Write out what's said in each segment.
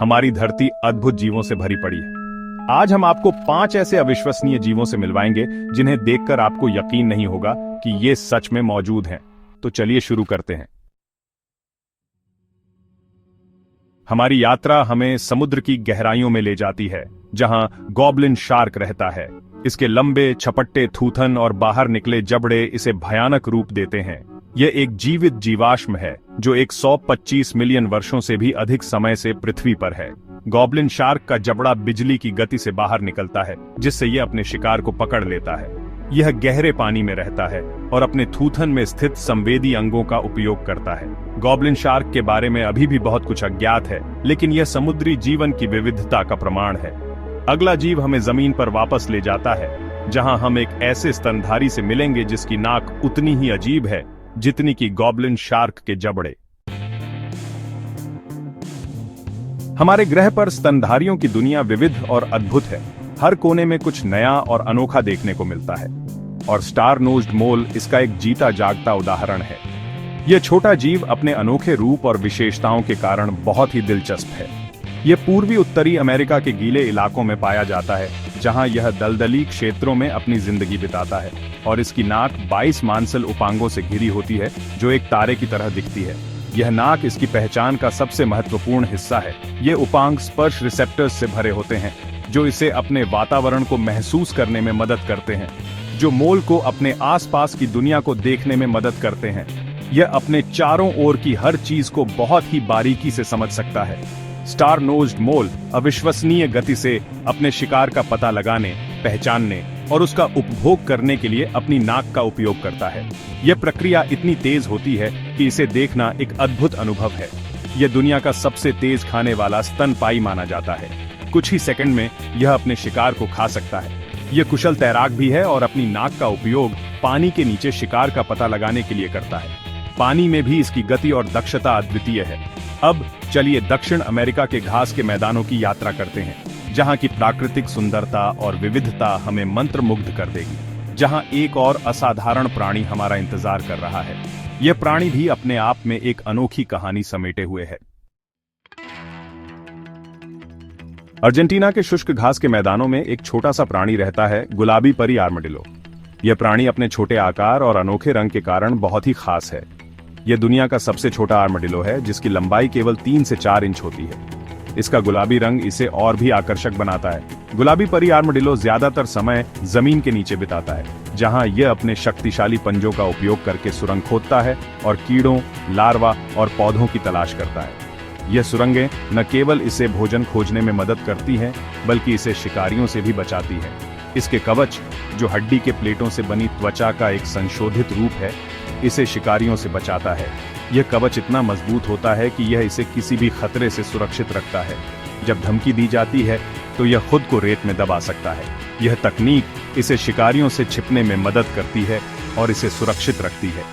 हमारी धरती अद्भुत जीवों से भरी पड़ी है। आज हम आपको 5 ऐसे अविश्वसनीय जीवों से मिलवाएंगे जिन्हें देखकर आपको यकीन नहीं होगा कि ये सच में मौजूद हैं। तो चलिए शुरू करते हैं। हमारी यात्रा हमें समुद्र की गहराइयों में ले जाती है, जहां गॉबलिन शार्क रहता है। इसके लंबे छपट्टे थूथन और बाहर निकले जबड़े इसे भयानक रूप देते हैं। यह एक जीवित जीवाश्म है जो 125 मिलियन वर्षों से भी अधिक समय से पृथ्वी पर है। गॉबलिन शार्क का जबड़ा बिजली की गति से बाहर निकलता है, जिससे यह अपने शिकार को पकड़ लेता है। यह गहरे पानी में रहता है और अपने थूथन में स्थित संवेदी अंगों का उपयोग करता है। गॉबलिन शार्क के बारे में अभी भी बहुत कुछ अज्ञात है, लेकिन यह समुद्री जीवन की विविधता का प्रमाण है। अगला जीव हमें जमीन पर वापस ले जाता है, जहां हम एक ऐसे स्तनधारी से मिलेंगे जिसकी नाक उतनी ही अजीब है जितनी कि गॉबलिन शार्क के जबड़े। हमारे ग्रह पर स्तनधारियों की दुनिया विविध और अद्भुत है। हर कोने में कुछ नया और अनोखा देखने को मिलता है, और स्टार नोज्ड मोल इसका एक जीता जागता उदाहरण है। यह छोटा जीव अपने अनोखे रूप और विशेषताओं के कारण बहुत ही दिलचस्प है। यह पूर्वी उत्तरी अमेरिका के गीले इलाकों में पाया जाता है, जहां यह दलदली क्षेत्रों में अपनी जिंदगी बिताता है, और इसकी नाक 22 मांसल उपांगों से घिरी होती है जो एक तारे की तरह दिखती है। यह नाक इसकी पहचान का सबसे महत्वपूर्ण हिस्सा है। ये उपांग स्पर्श रिसेप्टर्स से भरे होते हैं, जो इसे अपने वातावरण को महसूस करने में मदद करते हैं, जो मोल को अपने आसपास की दुनिया को देखने में मदद करते हैं। यह अपने चारों ओर की हर चीज को बहुत ही बारीकी से समझ सकता है। स्टार नोज्ड मोल अविश्वसनीय गति से अपने शिकार का पता लगाने, पहचानने और उसका उपभोग करने के लिए अपनी नाक का उपयोग करता है। यह प्रक्रिया इतनी तेज होती है कि इसे देखना एक अद्भुत अनुभव है। यह दुनिया का सबसे तेज खाने वाला स्तनपायी माना जाता है। कुछ ही सेकंड में यह अपने शिकार को खा सकता है। यह कुशल तैराक भी है और अपनी नाक का उपयोग पानी के नीचे शिकार का पता लगाने के लिए करता है। पानी में भी इसकी गति और दक्षता अद्वितीय है। अब चलिए दक्षिण अमेरिका के घास के मैदानों की यात्रा करते हैं, जहां की प्राकृतिक सुंदरता और विविधता हमें मंत्रमुग्ध कर देगी। जहां एक और असाधारण प्राणी हमारा इंतजार कर रहा है। यह प्राणी भी अपने आप में एक अनोखी कहानी समेटे हुए है। अर्जेंटीना के शुष्क घास के मैदानों में एक छोटा सा प्राणी रहता है, गुलाबी परी आर्मडिलो। यह प्राणी अपने छोटे आकार और अनोखे रंग के कारण बहुत ही खास है। यह दुनिया का सबसे छोटा आर्मडिलो है, जिसकी लंबाई केवल 3 से 4 इंच होती है। इसका गुलाबी रंग इसे और भी आकर्षक बनाता है। गुलाबी परी आर्मडिलो ज्यादातर समय जमीन के नीचे बिताता है, जहां यह अपने शक्तिशाली पंजों का उपयोग करके सुरंग खोदता है और कीड़ों, लार्वा और पौधों की तलाश करता है। यह सुरंगें न केवल इसे भोजन खोजने में मदद करती हैं, बल्कि इसे शिकारियों से भी बचाती हैं। इसके कवच, जो हड्डी के प्लेटों से बनी त्वचा का एक संशोधित रूप है, इसे शिकारियों से बचाता है। यह कवच इतना मजबूत होता है कि यह इसे किसी भी खतरे से सुरक्षित रखता है। जब धमकी दी जाती है तो यह खुद को रेत में दबा सकता है। यह तकनीक इसे शिकारियों से छिपने में मदद करती है और इसे सुरक्षित रखती है।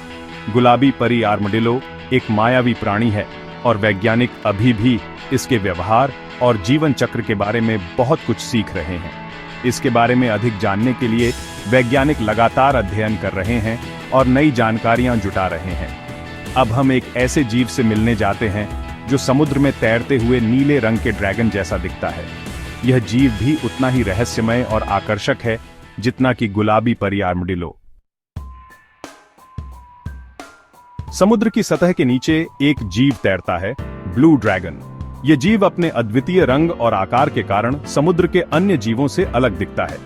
गुलाबी परी आर्मडिलो एक मायावी प्राणी है, और वैज्ञानिक अभी भी इसके व्यवहार और जीवन चक्र के बारे में बहुत कुछ सीख रहे हैं। इसके बारे में अधिक जानने के लिए वैज्ञानिक लगातार अध्ययन कर रहे हैं और नई जानकारियां जुटा रहे हैं। अब हम एक ऐसे जीव से मिलने जाते हैं जो समुद्र में तैरते हुए नीले रंग के ड्रैगन जैसा दिखता है। यह जीव भी उतना ही रहस्यमय और आकर्षक है जितना कि गुलाबी परी आर्मडिलो। समुद्र की सतह के नीचे एक जीव तैरता है, ब्लू ड्रैगन। यह जीव अपने अद्वितीय रंग और आकार के कारण समुद्र के अन्य जीवों से अलग दिखता है।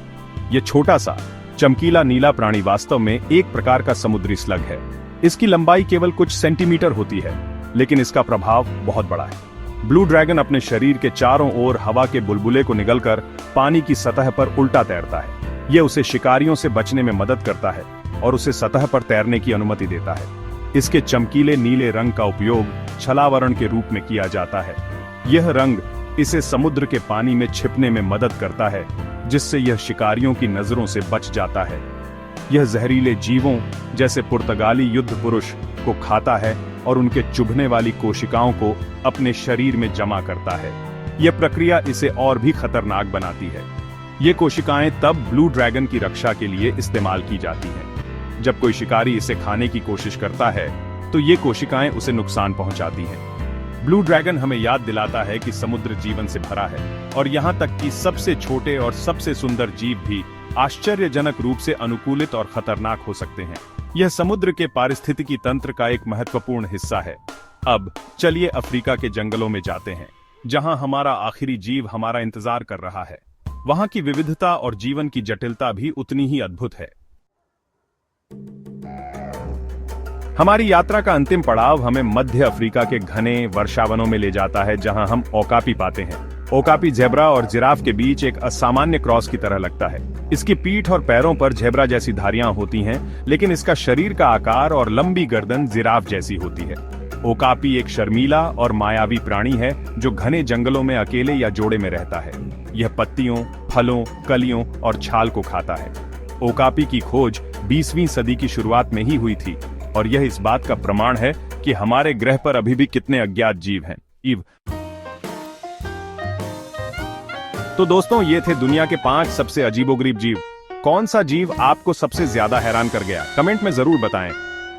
यह छोटा सा चमकीला नीला प्राणी वास्तव में एक प्रकार का समुद्री स्लग है। इसकी लंबाई केवल कुछ सेंटीमीटर होती है, लेकिन इसका प्रभाव बहुत बड़ा है। ब्लू ड्रैगन अपने शरीर के चारों ओर हवा के बुलबुले को निगलकर पानी की सतह पर उल्टा तैरता है। यह उसे शिकारियों से बचने में मदद करता है और उसे सतह पर तैरने की अनुमति देता है। इसके चमकीले नीले रंग का उपयोग छलावरण के रूप में किया जाता है। यह रंग इसे समुद्र के पानी में छिपने में मदद करता है, जिससे यह शिकारियों की नजरों से बच जाता है। यह जहरीले जीवों जैसे पुर्तगाली युद्ध पुरुष को खाता है और उनके चुभने वाली कोशिकाओं को अपने शरीर में जमा करता है। यह प्रक्रिया इसे और भी खतरनाक बनाती है। ये कोशिकाएं तब ब्लू ड्रैगन की रक्षा के लिए इस्तेमाल की जाती हैं। जब कोई शिकारी इसे खाने की कोशिश करता है तो ये कोशिकाएं उसे नुकसान पहुंचाती हैं। ब्लू ड्रैगन हमें याद दिलाता है कि समुद्र जीवन से भरा है और यहाँ तक कि सबसे छोटे और सबसे सुंदर जीव भी आश्चर्यजनक रूप से अनुकूलित और खतरनाक हो सकते हैं। यह समुद्र के पारिस्थितिकी तंत्र का एक महत्वपूर्ण हिस्सा है। अब चलिए अफ्रीका के जंगलों में जाते हैं, जहां हमारा आखिरी जीव हमारा इंतजार कर रहा है। वहां की विविधता और जीवन की जटिलता भी उतनी ही अद्भुत है। हमारी यात्रा का अंतिम पड़ाव हमें मध्य अफ्रीका के घने वर्षावनों में ले जाता है, जहां हम ओकापी पाते हैं। ओकापी ज़ेब्रा और जिराफ के बीच एक असामान्य क्रॉस की तरह लगता है। इसकी पीठ और पैरों पर ज़ेब्रा जैसी धारियां होती हैं, लेकिन इसका शरीर का आकार और लंबी गर्दन जिराफ जैसी होती है। ओकापी एक शर्मीला और मायावी प्राणी है जो घने जंगलों में अकेले या जोड़े में रहता है। यह पत्तियों, फलों, कलियों और छाल को खाता है। ओकापी की खोज 20वीं सदी की शुरुआत में ही हुई थी और यह इस बात का प्रमाण है कि हमारे ग्रह पर अभी भी कितने अज्ञात जीव हैं। तो दोस्तों, ये थे दुनिया के 5 सबसे अजीबोगरीब जीव। कौन सा जीव आपको सबसे ज्यादा हैरान कर गया? कमेंट में जरूर बताएं।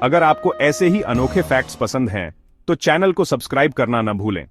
अगर आपको ऐसे ही अनोखे फैक्ट्स पसंद हैं तो चैनल को सब्सक्राइब करना न भूलें।